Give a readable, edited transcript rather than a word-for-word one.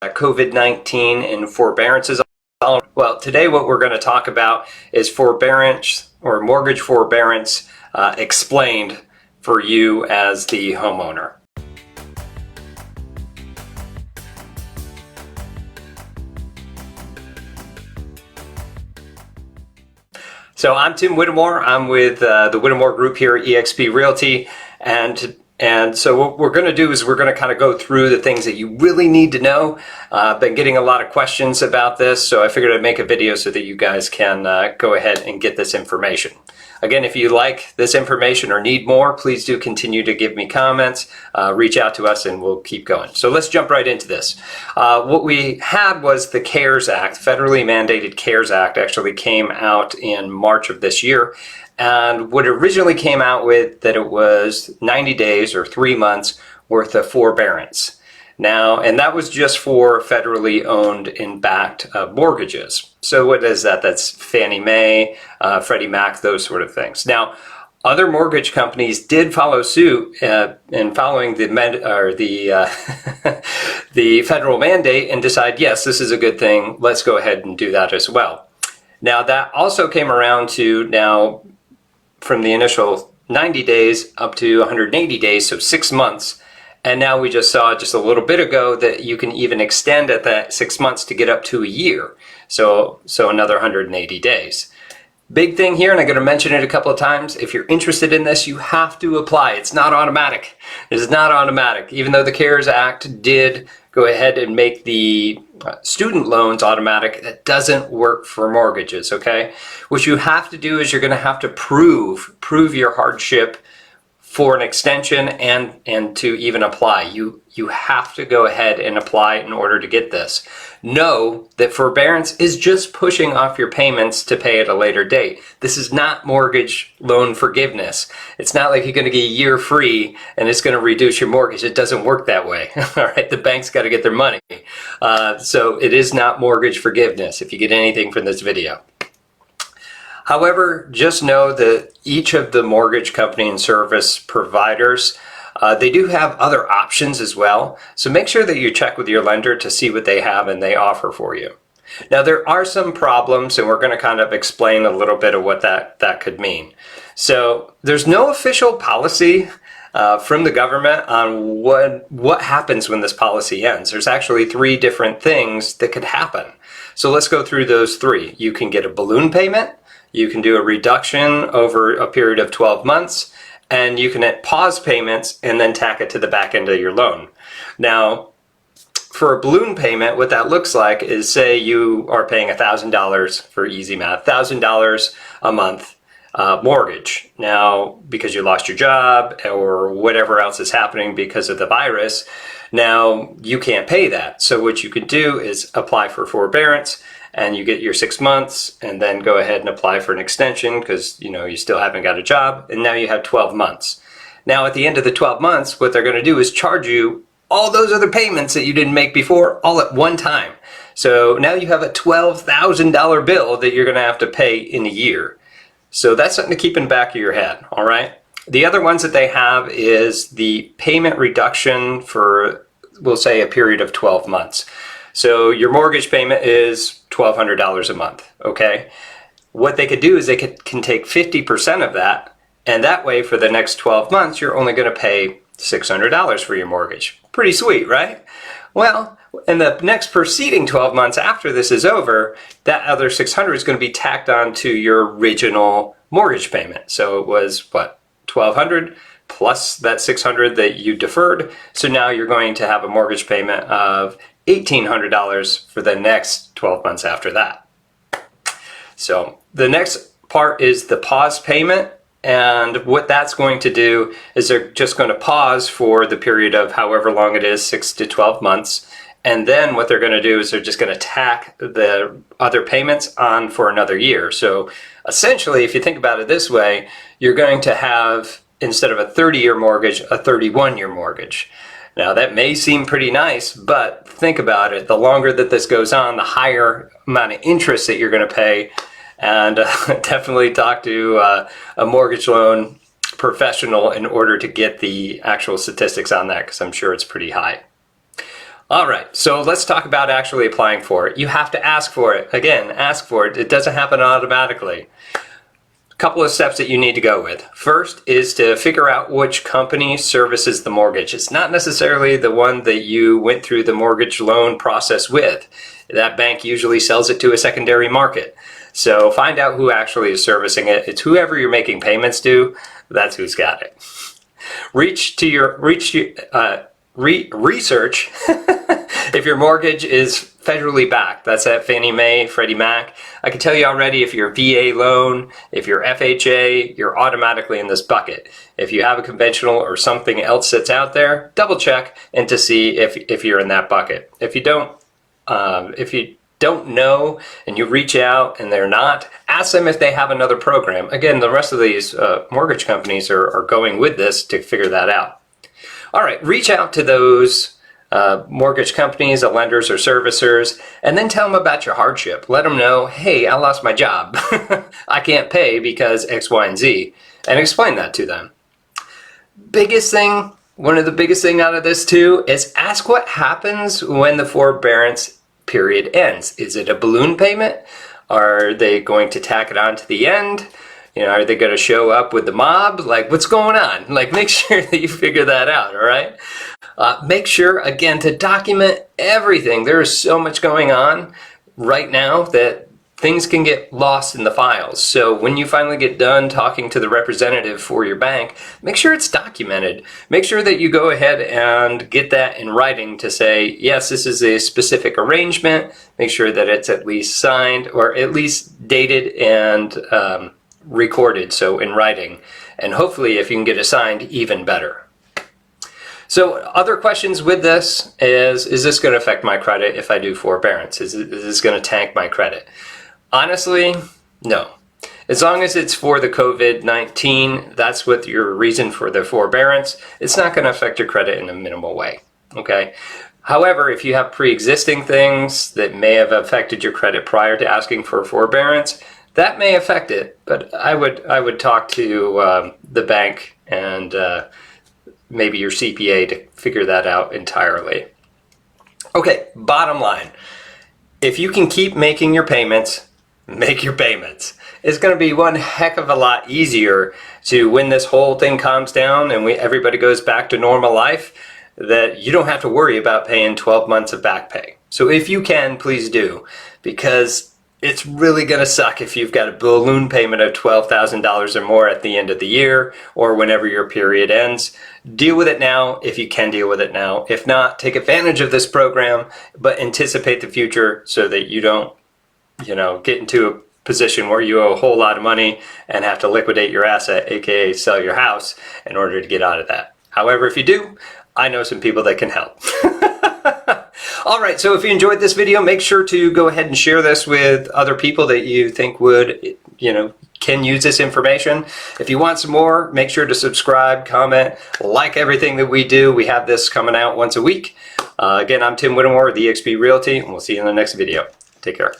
COVID-19 and forbearance is all. Well, today what we're going to talk about is forbearance or mortgage forbearance explained for you as the homeowner. So I'm Tim Whittemore. I'm with the Whittemore Group here at eXp Realty, and so what we're going to do is we're going to kind of go through the things that you really need to know. I've been getting a lot of questions about this, so I figured I'd make a video so that you guys can go ahead and get this information. Again, if you like this information or need more, please do continue to give me comments, reach out to us, and we'll keep going. So let's jump right into this. What we had was the CARES Act, federally mandated CARES Act, actually came out in March of this year. And what it originally came out with, that it was 90 days or 3 months worth of forbearance. Now, and that was just for federally owned and backed mortgages. So what is that? That's Fannie Mae, Freddie Mac, those sort of things. Now, other mortgage companies did follow suit in following the the federal mandate and decide, yes, this is a good thing. Let's go ahead and do that as well. Now, that also came around to now from the initial 90 days up to 180 days, so 6 months. And now we just saw just a little bit ago that you can even extend at that 6 months to get up to a year. So another 180 days. Big thing here, and I'm going to mention it a couple of times, if you're interested in this, you have to apply. It's not automatic. It is not automatic. Even though the CARES Act did go ahead and make the student loans automatic, that doesn't work for mortgages, okay? What you have to do is you're going to have to prove your hardship for an extension and to even apply. You have to go ahead and apply in order to get this. Know that forbearance is just pushing off your payments to pay at a later date. This is not mortgage loan forgiveness. It's not like you're going to get a year free and it's going to reduce your mortgage. It doesn't work that way. All right, the bank's got to get their money. So it is not mortgage forgiveness if you get anything from this video. However, just know that each of the mortgage company and service providers, they do have other options as well. So make sure that you check with your lender to see what they have and they offer for you. Now, there are some problems, and we're going to kind of explain a little bit of what that could mean. So there's no official policy from the government on what happens when this policy ends. There's actually 3 different things that could happen. So let's go through those 3. You can get a balloon payment. You can do a reduction over a period of 12 months, and you can pause payments and then tack it to the back end of your loan. Now, for a balloon payment, what that looks like is, say you are paying $1,000 for easy math, $1,000 a month mortgage. Now, because you lost your job or whatever else is happening because of the virus, now you can't pay that. So what you can do is apply for forbearance, and you get your 6 months, and then go ahead and apply for an extension because you still haven't got a job, and now you have 12 months. Now at the end of the 12 months, what they're going to do is charge you all those other payments that you didn't make before all at one time. So now you have a $12,000 bill that you're going to have to pay in a year. So that's something to keep in the back of your head, all right? The other ones that they have is the payment reduction for, we'll say, a period of 12 months. So your mortgage payment is $1,200 a month, okay? What they could do is they can take 50% of that, and that way for the next 12 months, you're only going to pay $600 for your mortgage. Pretty sweet, right? Well, in the next preceding 12 months after this is over, that other $600 is going to be tacked on to your original mortgage payment. So it was, what, $1,200 plus that $600 that you deferred. So now you're going to have a mortgage payment of $1,800 for the next 12 months after that. So the next part is the pause payment, and what that's going to do is they're just going to pause for the period of however long it is, 6 to 12 months, and then what they're going to do is they're just going to tack the other payments on for another year. So essentially, if you think about it this way, you're going to have, instead of a 30-year mortgage, a 31-year mortgage. Now that may seem pretty nice, but think about it. The longer that this goes on, the higher amount of interest that you're going to pay. And definitely talk to a mortgage loan professional in order to get the actual statistics on that, because I'm sure it's pretty high. All right, so let's talk about actually applying for it. You have to ask for it. Again, ask for it. It doesn't happen automatically. A couple of steps that you need to go with. First is to figure out which company services the mortgage. It's not necessarily the one that you went through the mortgage loan process with. That bank usually sells it to a secondary market. So find out who actually is servicing it. It's whoever you're making payments to, that's who's got it. Research if your mortgage is federally backed. That's at Fannie Mae, Freddie Mac. I can tell you already, if you're VA loan, if you're FHA, you're automatically in this bucket. If you have a conventional or something else that's out there, double check and to see if you're in that bucket. If you don't know and you reach out and they're not, ask them if they have another program. Again, the rest of these mortgage companies are going with this to figure that out. All right, reach out to those mortgage companies, the lenders or servicers, and then tell them about your hardship. Let them know, hey, I lost my job. I can't pay because X, Y, and Z, and explain that to them. Biggest thing, one of the biggest thing out of this too, is ask what happens when the forbearance period ends. Is it a balloon payment? Are they going to tack it on to the end? You know, are they going to show up with the mob? Like, what's going on? Like, make sure that you figure that out, all right? Make sure, again, to document everything. There is so much going on right now that things can get lost in the files. So when you finally get done talking to the representative for your bank, make sure it's documented. Make sure that you go ahead and get that in writing to say, yes, this is a specific arrangement. Make sure that it's at least signed or at least dated and recorded, so in writing. And hopefully, if you can get it signed, even better. So other questions with this is this going to affect my credit if I do forbearance? Is this going to tank my credit? Honestly, no. As long as it's for the COVID-19, that's what your reason for the forbearance, it's not going to affect your credit in a minimal way, okay? However, if you have pre-existing things that may have affected your credit prior to asking for forbearance, that may affect it, but I would talk to the bank and maybe your CPA to figure that out entirely. Okay, bottom line, if you can keep making your payments, make your payments. It's going to be one heck of a lot easier to, when this whole thing calms down and everybody goes back to normal life, that you don't have to worry about paying 12 months of back pay. So if you can, please do, because it's really going to suck if you've got a balloon payment of $12,000 or more at the end of the year or whenever your period ends. Deal with it now if you can deal with it now. If not, take advantage of this program, but anticipate the future so that you don't, get into a position where you owe a whole lot of money and have to liquidate your asset, aka sell your house, in order to get out of that. However, if you do, I know some people that can help. All right, so if you enjoyed this video, make sure to go ahead and share this with other people that you think would, can use this information. If you want some more, make sure to subscribe, comment, like everything that we do. We have this coming out once a week. Again, I'm Tim Whittemore with eXp Realty, and we'll see you in the next video. Take care.